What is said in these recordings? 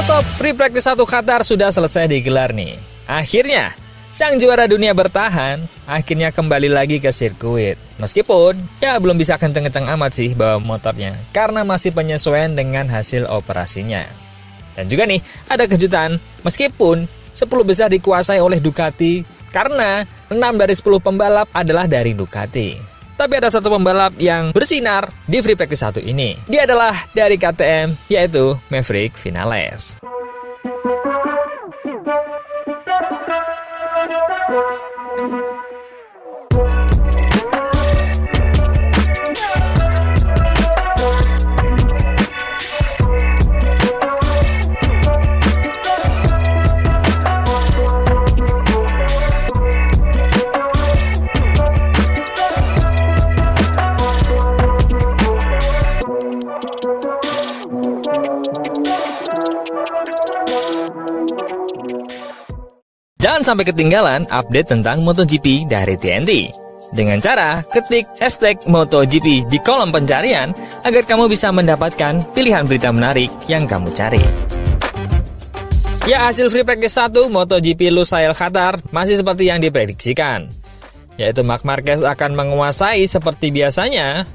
Sob, Free Practice 1 Qatar sudah selesai digelar nih. Akhirnya, sang juara dunia bertahan akhirnya kembali lagi ke sirkuit. Meskipun, ya belum bisa kenceng-kenceng amat sih bawa motornya, karena masih penyesuaian dengan hasil operasinya. Dan juga nih, ada kejutan, meskipun 10 besar dikuasai oleh Ducati, karena 6 dari 10 pembalap adalah dari Ducati. Tapi ada satu pembalap yang bersinar di Free Practice 1 ini. Dia adalah dari KTM, yaitu Maverick Vinales. Jangan sampai ketinggalan update tentang MotoGP dari TNT. Dengan cara ketik hashtag MotoGP di kolom pencarian agar kamu bisa mendapatkan pilihan berita menarik yang kamu cari. Ya, hasil Free Practice 1 MotoGP Lusail Qatar masih seperti yang diprediksikan, yaitu Marc Marquez akan menguasai seperti biasanya,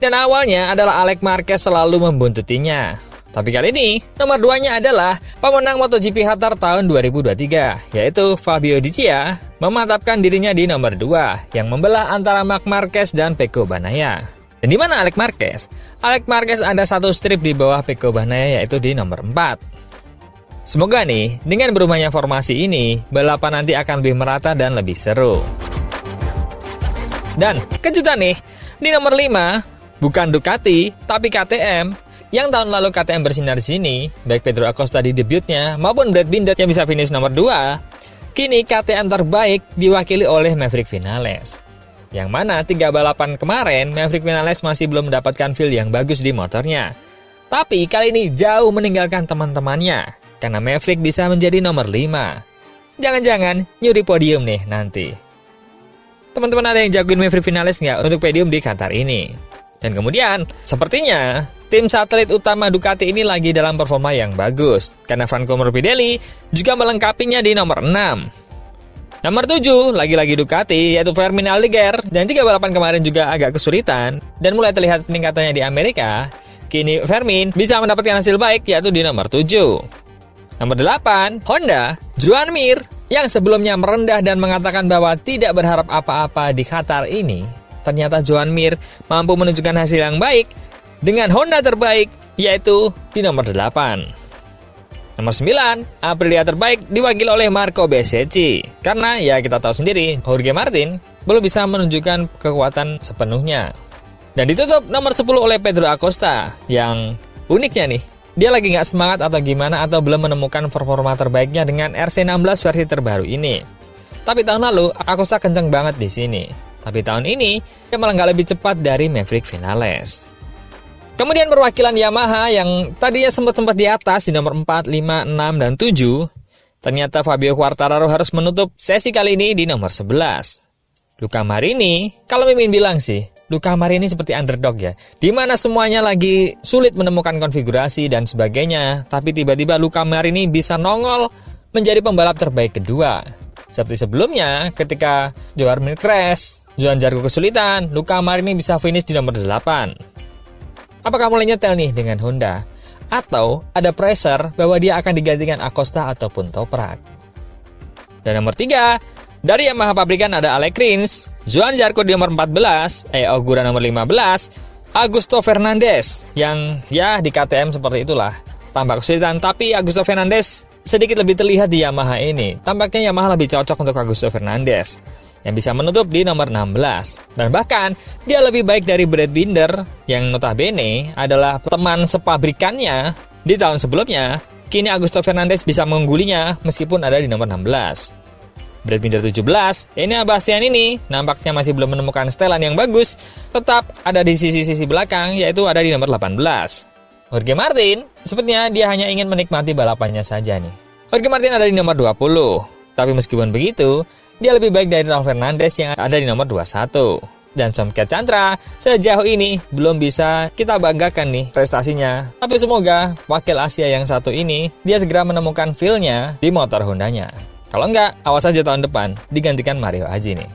dan awalnya adalah Alex Marquez selalu membuntutinya. Tapi kali ini, nomor 2-nya adalah pemenang MotoGP Qatar tahun 2023, yaitu Fabio Di Cia, memantapkan dirinya di nomor 2, yang membelah antara Marc Marquez dan Pecco Bagnaia. Dan di mana Alex Marquez? Alex Marquez ada satu strip di bawah Pecco Bagnaia, yaitu di nomor 4. Semoga nih, dengan berubahnya formasi ini, balapan nanti akan lebih merata dan lebih seru. Dan kejutan nih, di nomor 5, bukan Ducati, tapi KTM. Yang tahun lalu KTM bersinar di sini, baik Pedro Acosta di debutnya maupun Brad Binder yang bisa finish nomor 2, kini KTM terbaik diwakili oleh Maverick Vinales. Yang mana 3 balapan kemarin, Maverick Vinales masih belum mendapatkan feel yang bagus di motornya. Tapi kali ini jauh meninggalkan teman-temannya, karena Maverick bisa menjadi nomor 5. Jangan-jangan nyuri podium nih nanti. Teman-teman ada yang jagoin Maverick Vinales nggak untuk podium di Qatar ini? Dan kemudian, sepertinya tim satelit utama Ducati ini lagi dalam performa yang bagus, karena Franco Morbidelli juga melengkapinya di nomor 6. Nomor 7, lagi-lagi Ducati, yaitu Fermin Aldeguer, dan 3 balapan kemarin juga agak kesulitan, dan mulai terlihat peningkatannya di Amerika. Kini Fermin bisa mendapatkan hasil baik, yaitu di nomor 7. Nomor 8, Honda, Joan Mir, yang sebelumnya merendah dan mengatakan bahwa tidak berharap apa-apa di Qatar ini. Ternyata Joan Mir mampu menunjukkan hasil yang baik dengan Honda terbaik, yaitu di nomor 8. Nomor 9, Aprilia terbaik diwakili oleh Marco Bezzecchi. Karena ya kita tahu sendiri, Jorge Martin belum bisa menunjukkan kekuatan sepenuhnya. Dan ditutup nomor 10 oleh Pedro Acosta, yang uniknya nih, dia lagi nggak semangat atau gimana atau belum menemukan performa terbaiknya dengan RC16 versi terbaru ini. Tapi tahun lalu, Acosta kenceng banget di sini. Tapi tahun ini, dia malah nggak lebih cepat dari Maverick Vinales. Kemudian perwakilan Yamaha yang tadinya sempat di atas di nomor 4, 5, 6, dan 7, ternyata Fabio Quartararo harus menutup sesi kali ini di nomor 11. Luca Marini, kalau Mimin bilang sih, Luca Marini seperti underdog ya, di mana semuanya lagi sulit menemukan konfigurasi dan sebagainya, tapi tiba-tiba Luca Marini bisa nongol menjadi pembalap terbaik kedua. Seperti sebelumnya, ketika Joan Mir crash, Joan Zarco kesulitan, Luca Marini bisa finish di nomor 8. Apakah mulai nyetel nih dengan Honda? Atau ada pressure bahwa dia akan digantikan Acosta ataupun Toprak? Dan nomor 3, dari Yamaha pabrikan ada Alex Rins, Joan Zarco di nomor 14, Ogura nomor 15, Augusto Fernandez, yang ya di KTM seperti itulah. Tampak kesulitan, tapi Augusto Fernandez sedikit lebih terlihat di Yamaha ini. Tampaknya Yamaha lebih cocok untuk Augusto Fernandez, yang bisa menutup di nomor 16. Dan bahkan, dia lebih baik dari Brad Binder, yang notabene adalah teman sepabrikannya di tahun sebelumnya. Kini Augusto Fernandez bisa mengunggulinya meskipun ada di nomor 16. Brad Binder 17, Enea Bastian ini nampaknya masih belum menemukan setelan yang bagus, tetap ada di sisi-sisi belakang, yaitu ada di nomor 18. Jorge Martin, sepertinya dia hanya ingin menikmati balapannya saja nih. Jorge Martin ada di nomor 20, tapi meskipun begitu, dia lebih baik dari Raul Fernandez yang ada di nomor 21. dan Somket Chandra sejauh ini belum bisa kita banggakan nih prestasinya. Tapi semoga wakil Asia yang satu ini dia segera menemukan feel-nya di motor Hondanya. Kalau enggak, awas aja tahun depan digantikan Mario Aji nih.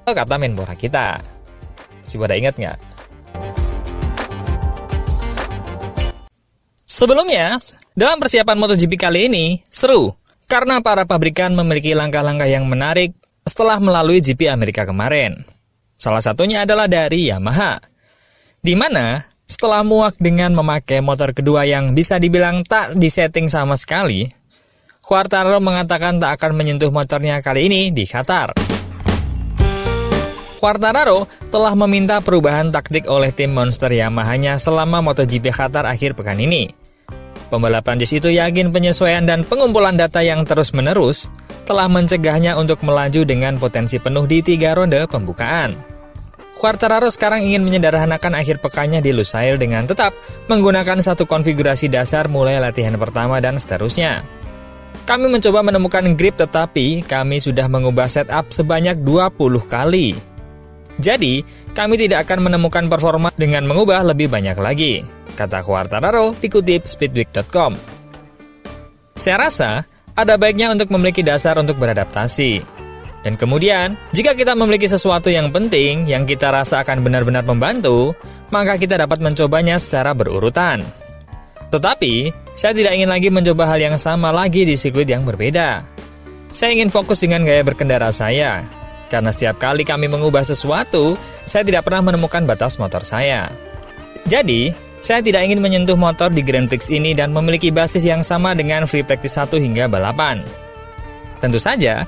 Oh, kata Menpora kita. Si pada ingat nggak? Sebelumnya, dalam persiapan MotoGP kali ini seru karena para pabrikan memiliki langkah-langkah yang menarik setelah melalui GP Amerika kemarin. Salah satunya adalah dari Yamaha, di mana setelah muak dengan memakai motor kedua yang bisa dibilang tak disetting sama sekali, Quartararo mengatakan tak akan menyentuh motornya kali ini di Qatar. Quartararo telah meminta perubahan taktik oleh tim Monster Yamaha-nya selama MotoGP Qatar akhir pekan ini. Pembalap Prancis itu yakin penyesuaian dan pengumpulan data yang terus-menerus telah mencegahnya untuk melaju dengan potensi penuh di 3 ronde pembukaan. Quartararo sekarang ingin menyederhanakan akhir pekannya di Lusail dengan tetap menggunakan satu konfigurasi dasar mulai latihan pertama dan seterusnya. Kami mencoba menemukan grip tetapi kami sudah mengubah setup sebanyak 20 kali. Jadi, kami tidak akan menemukan performa dengan mengubah lebih banyak lagi, kata Quartararo dikutip speedweek.com. Saya rasa ada baiknya untuk memiliki dasar untuk beradaptasi. Dan kemudian, jika kita memiliki sesuatu yang penting yang kita rasa akan benar-benar membantu, maka kita dapat mencobanya secara berurutan. Tetapi, saya tidak ingin lagi mencoba hal yang sama lagi di sirkuit yang berbeda. Saya ingin fokus dengan gaya berkendara saya, karena setiap kali kami mengubah sesuatu, saya tidak pernah menemukan batas motor saya. Jadi, saya tidak ingin menyentuh motor di Grand Prix ini dan memiliki basis yang sama dengan free practice 1 hingga balapan. Tentu saja,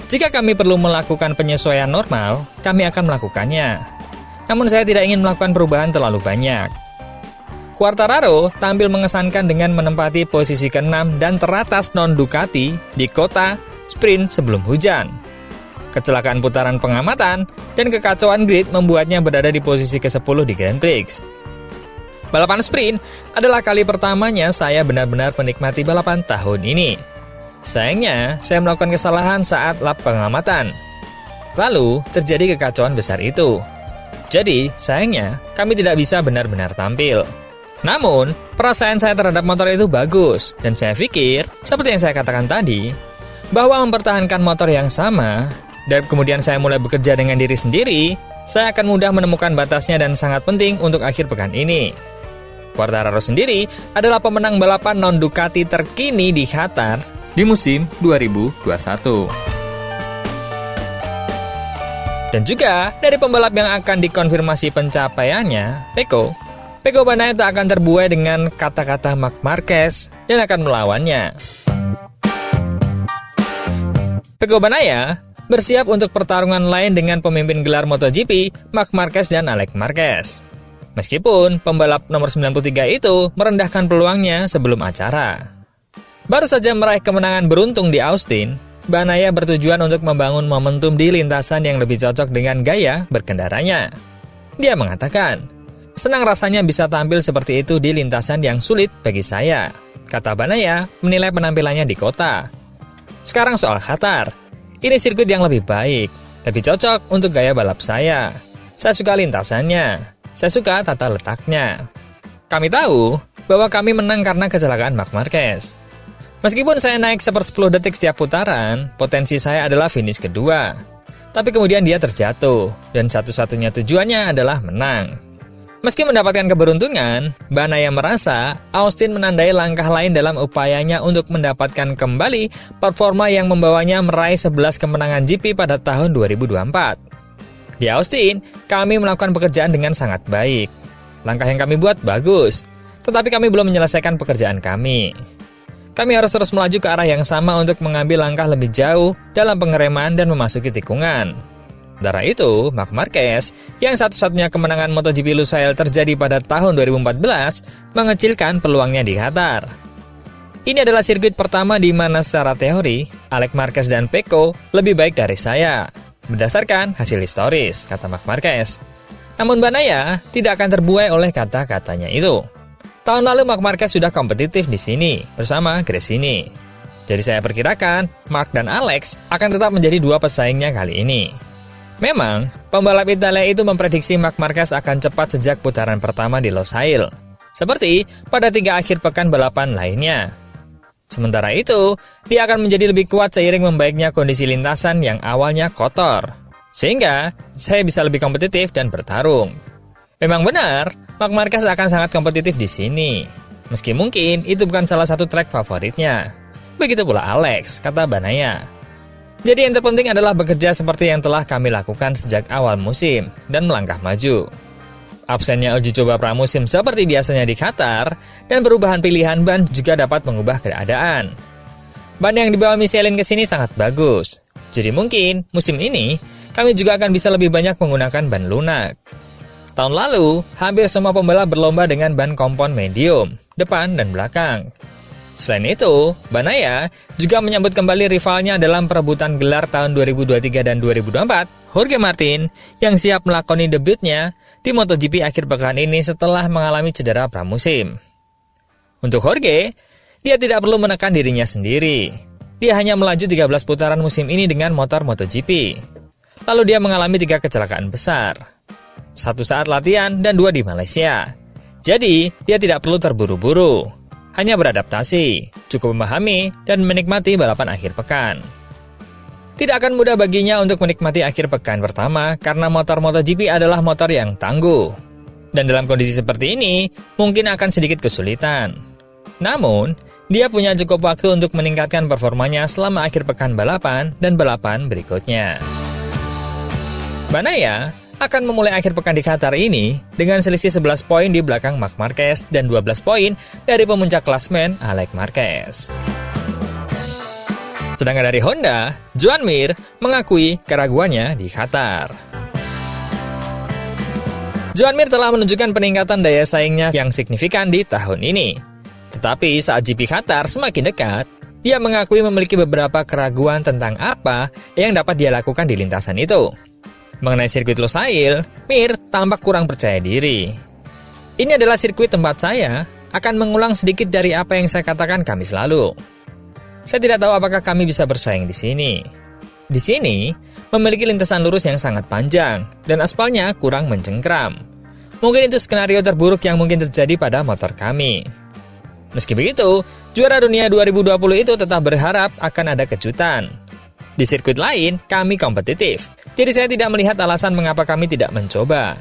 jika kami perlu melakukan penyesuaian normal, kami akan melakukannya. Namun saya tidak ingin melakukan perubahan terlalu banyak. Quartararo tampil mengesankan dengan menempati posisi ke-6 dan teratas non-Ducati di kota sprint sebelum hujan. Kecelakaan putaran pengamatan dan kekacauan grid membuatnya berada di posisi ke-10 di Grand Prix. Balapan sprint adalah kali pertamanya saya benar-benar menikmati balapan tahun ini. Sayangnya, saya melakukan kesalahan saat lap pengamatan. Lalu, terjadi kekacauan besar itu. Jadi, sayangnya, kami tidak bisa benar-benar tampil. Namun, perasaan saya terhadap motor itu bagus, dan saya pikir, seperti yang saya katakan tadi, bahwa mempertahankan motor yang sama, dan kemudian saya mulai bekerja dengan diri sendiri, saya akan mudah menemukan batasnya dan sangat penting untuk akhir pekan ini. Quartararo sendiri adalah pemenang balapan non-Ducati terkini di Qatar di musim 2021. Dan juga dari pembalap yang akan dikonfirmasi pencapaiannya, Pecco Bagnaia tak akan terbuai dengan kata-kata Marc Marquez dan akan melawannya. Pecco Bagnaia bersiap untuk pertarungan lain dengan pemimpin gelar MotoGP, Marc Marquez dan Alex Marquez. Meskipun pembalap nomor 93 itu merendahkan peluangnya sebelum acara. Baru saja meraih kemenangan beruntung di Austin, Bagnaia bertujuan untuk membangun momentum di lintasan yang lebih cocok dengan gaya berkendaranya. Dia mengatakan, senang rasanya bisa tampil seperti itu di lintasan yang sulit bagi saya, kata Bagnaia menilai penampilannya di kota. Sekarang soal Qatar, ini sirkuit yang lebih baik, lebih cocok untuk gaya balap saya. Saya suka lintasannya. Saya suka tata letaknya. Kami tahu bahwa kami menang karena kecelakaan Marc Marquez. Meskipun saya naik 1/10 detik setiap putaran, potensi saya adalah finish kedua. Tapi kemudian dia terjatuh, dan satu-satunya tujuannya adalah menang. Meski mendapatkan keberuntungan, Bagnaia merasa Austin menandai langkah lain dalam upayanya untuk mendapatkan kembali performa yang membawanya meraih 11 kemenangan GP pada tahun 2024. Di Austin, kami melakukan pekerjaan dengan sangat baik. Langkah yang kami buat bagus, tetapi kami belum menyelesaikan pekerjaan kami. Kami harus terus melaju ke arah yang sama untuk mengambil langkah lebih jauh dalam pengereman dan memasuki tikungan. Dari itu, Marc Marquez, yang satu-satunya kemenangan MotoGP Lusail terjadi pada tahun 2014, mengecilkan peluangnya di Qatar. Ini adalah sirkuit pertama di mana secara teori, Alex Marquez dan Pecco lebih baik dari saya. Berdasarkan hasil historis, kata Marc Marquez. Namun Bagnaia tidak akan terbuai oleh kata-katanya itu. Tahun lalu Marc Marquez sudah kompetitif di sini, bersama Gresini. Jadi saya perkirakan, Marc dan Alex akan tetap menjadi dua pesaingnya kali ini. Memang, pembalap Italia itu memprediksi Marc Marquez akan cepat sejak putaran pertama di Losail, seperti pada 3 akhir pekan balapan lainnya. Sementara itu, dia akan menjadi lebih kuat seiring membaiknya kondisi lintasan yang awalnya kotor, sehingga saya bisa lebih kompetitif dan bertarung. Memang benar, Marc Marquez akan sangat kompetitif di sini, meski mungkin itu bukan salah satu track favoritnya. Begitu pula Alex, kata Banaya. Jadi yang terpenting adalah bekerja seperti yang telah kami lakukan sejak awal musim dan melangkah maju. Absennya uji coba pramusim seperti biasanya di Qatar dan perubahan pilihan ban juga dapat mengubah keadaan. Ban yang dibawa Michelin ke sini sangat bagus. Jadi mungkin musim ini kami juga akan bisa lebih banyak menggunakan ban lunak. Tahun lalu, hampir semua pembalap berlomba dengan ban kompon medium, depan dan belakang. Selain itu, Banaya juga menyambut kembali rivalnya dalam perebutan gelar tahun 2023 dan 2024, Jorge Martin, yang siap melakoni debutnya di MotoGP akhir pekan ini setelah mengalami cedera pramusim. Untuk Jorge, dia tidak perlu menekan dirinya sendiri. Dia hanya melaju 13 putaran musim ini dengan motor MotoGP. Lalu dia mengalami 3 kecelakaan besar. 1 saat latihan dan 2 di Malaysia. Jadi, dia tidak perlu terburu-buru. Hanya beradaptasi, cukup memahami, dan menikmati balapan akhir pekan. Tidak akan mudah baginya untuk menikmati akhir pekan pertama karena motor MotoGP adalah motor yang tangguh. Dan dalam kondisi seperti ini, mungkin akan sedikit kesulitan. Namun, dia punya cukup waktu untuk meningkatkan performanya selama akhir pekan balapan dan balapan berikutnya. Banaya akan memulai akhir pekan di Qatar ini dengan selisih 11 poin di belakang Marc Marquez dan 12 poin dari pemuncak klasmen Alex Marquez. Sedangkan dari Honda, Joan Mir mengakui keraguannya di Qatar. Joan Mir telah menunjukkan peningkatan daya saingnya yang signifikan di tahun ini. Tetapi saat GP Qatar semakin dekat, dia mengakui memiliki beberapa keraguan tentang apa yang dapat dia lakukan di lintasan itu. Mengenai sirkuit Losail, Mir tampak kurang percaya diri. Ini adalah sirkuit tempat saya akan mengulang sedikit dari apa yang saya katakan Kamis lalu. Saya tidak tahu apakah kami bisa bersaing di sini. Di sini, memiliki lintasan lurus yang sangat panjang dan aspalnya kurang mencengkram. Mungkin itu skenario terburuk yang mungkin terjadi pada motor kami. Meski begitu, juara dunia 2020 itu tetap berharap akan ada kejutan. Di sirkuit lain, kami kompetitif. Jadi saya tidak melihat alasan mengapa kami tidak mencoba.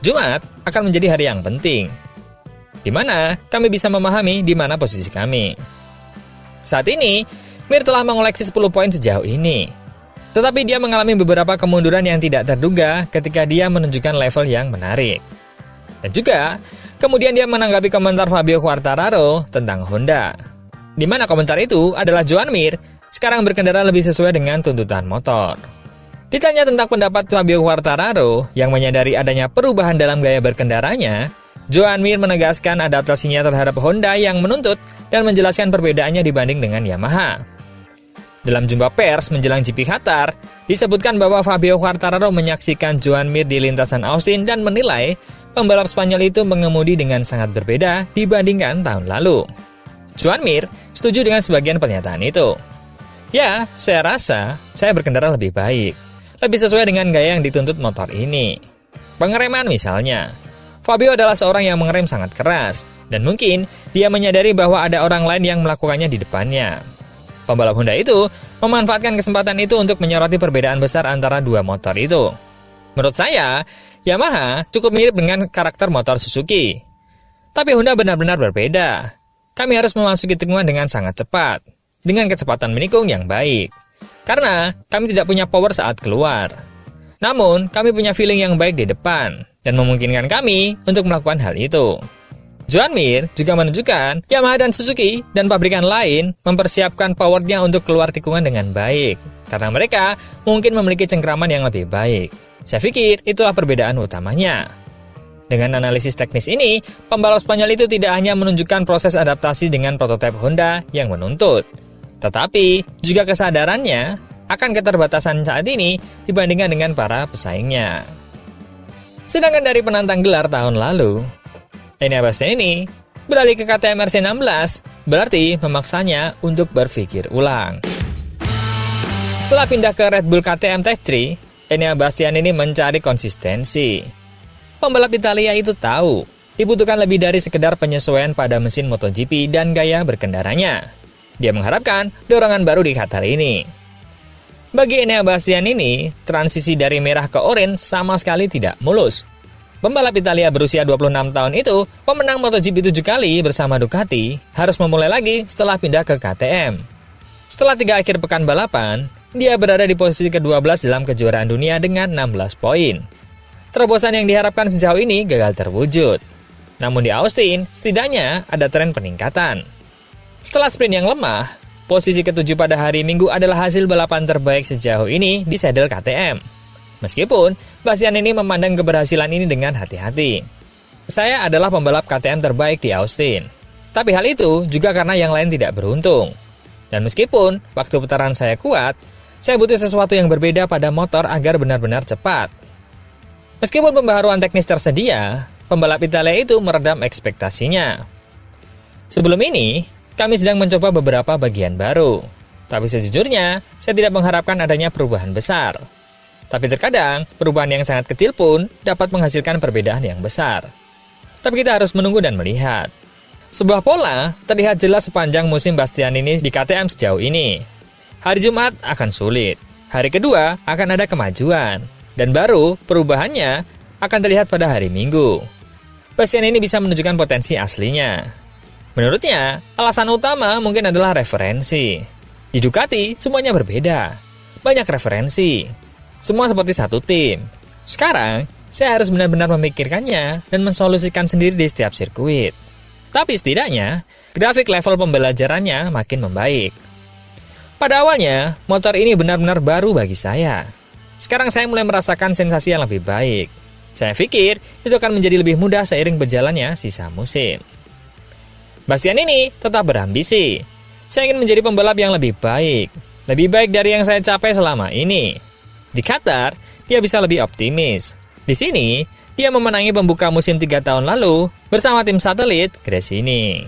Jumat akan menjadi hari yang penting, di mana kami bisa memahami di mana posisi kami. Saat ini, Mir telah mengoleksi 10 poin sejauh ini. Tetapi dia mengalami beberapa kemunduran yang tidak terduga ketika dia menunjukkan level yang menarik. Dan juga, kemudian dia menanggapi komentar Fabio Quartararo tentang Honda. Di mana komentar itu adalah Joan Mir sekarang berkendara lebih sesuai dengan tuntutan motor. Ditanya tentang pendapat Fabio Quartararo yang menyadari adanya perubahan dalam gaya berkendaranya, Joan Mir menegaskan adaptasinya terhadap Honda yang menuntut dan menjelaskan perbedaannya dibanding dengan Yamaha. Dalam jumpa pers menjelang GP Qatar, disebutkan bahwa Fabio Quartararo menyaksikan Joan Mir di lintasan Austin dan menilai pembalap Spanyol itu mengemudi dengan sangat berbeda dibandingkan tahun lalu. Joan Mir setuju dengan sebagian pernyataan itu. Ya, saya rasa saya berkendara lebih baik. Lebih sesuai dengan gaya yang dituntut motor ini. Pengereman misalnya. Fabio adalah seorang yang mengerem sangat keras. Dan mungkin dia menyadari bahwa ada orang lain yang melakukannya di depannya. Pembalap Honda itu memanfaatkan kesempatan itu untuk menyoroti perbedaan besar antara dua motor itu. Menurut saya, Yamaha cukup mirip dengan karakter motor Suzuki. Tapi Honda benar-benar berbeda. Kami harus memasuki tikungan dengan sangat cepat. Dengan kecepatan menikung yang baik. Karena kami tidak punya power saat keluar. Namun, kami punya feeling yang baik di depan dan memungkinkan kami untuk melakukan hal itu. Joan Mir juga menunjukkan Yamaha dan Suzuki dan pabrikan lain mempersiapkan powernya untuk keluar tikungan dengan baik. Karena mereka mungkin memiliki cengkraman yang lebih baik. Saya pikir itulah perbedaan utamanya. Dengan analisis teknis ini, pembalap Spanyol itu tidak hanya menunjukkan proses adaptasi dengan prototipe Honda yang menuntut, tetapi juga kesadarannya akan keterbatasan saat ini dibandingkan dengan para pesaingnya. Sedangkan dari penantang gelar tahun lalu, Enea Bastianini beralih ke KTM RC16, berarti memaksanya untuk berpikir ulang. Setelah pindah ke Red Bull KTM Tech 3, Enea Bastianini mencari konsistensi. Pembalap Italia itu tahu, dibutuhkan lebih dari sekedar penyesuaian pada mesin MotoGP dan gaya berkendaranya. Dia mengharapkan dorongan baru di Qatar ini. Bagi Enea Bastianini, transisi dari merah ke oranye sama sekali tidak mulus. Pembalap Italia berusia 26 tahun itu, pemenang MotoGP 7 kali bersama Ducati, harus memulai lagi setelah pindah ke KTM. Setelah 3 akhir pekan balapan, dia berada di posisi ke-12 dalam kejuaraan dunia dengan 16 poin. Terobosan yang diharapkan sejauh ini gagal terwujud. Namun di Austin, setidaknya ada tren peningkatan. Setelah sprint yang lemah, posisi ke-7 pada hari Minggu adalah hasil balapan terbaik sejauh ini di saddle KTM. Meskipun, Bastianini memandang keberhasilan ini dengan hati-hati. Saya adalah pembalap KTM terbaik di Austin. Tapi hal itu juga karena yang lain tidak beruntung. Dan meskipun waktu putaran saya kuat, saya butuh sesuatu yang berbeda pada motor agar benar-benar cepat. Meskipun pembaharuan teknis tersedia, pembalap Italia itu meredam ekspektasinya. Sebelum ini, kami sedang mencoba beberapa bagian baru. Tapi sejujurnya, saya tidak mengharapkan adanya perubahan besar. Tapi terkadang, perubahan yang sangat kecil pun dapat menghasilkan perbedaan yang besar. Tapi kita harus menunggu dan melihat. Sebuah pola terlihat jelas sepanjang musim Bastianini di KTM sejauh ini. Hari Jumat akan sulit, hari kedua akan ada kemajuan, dan baru perubahannya akan terlihat pada hari Minggu. Bastianini bisa menunjukkan potensi aslinya. Menurutnya, alasan utama mungkin adalah referensi. Di Ducati, semuanya berbeda. Banyak referensi. Semua seperti satu tim. Sekarang, saya harus benar-benar memikirkannya dan mensolusikan sendiri di setiap sirkuit. Tapi setidaknya, grafik level pembelajarannya makin membaik. Pada awalnya, motor ini benar-benar baru bagi saya. Sekarang saya mulai merasakan sensasi yang lebih baik. Saya pikir itu akan menjadi lebih mudah seiring berjalannya sisa musim. Bastianini tetap berambisi. Saya ingin menjadi pembalap yang lebih baik dari yang saya capai selama ini. Di Qatar, dia bisa lebih optimis. Di sini, dia memenangi pembuka musim 3 tahun lalu bersama tim satelit Gresini.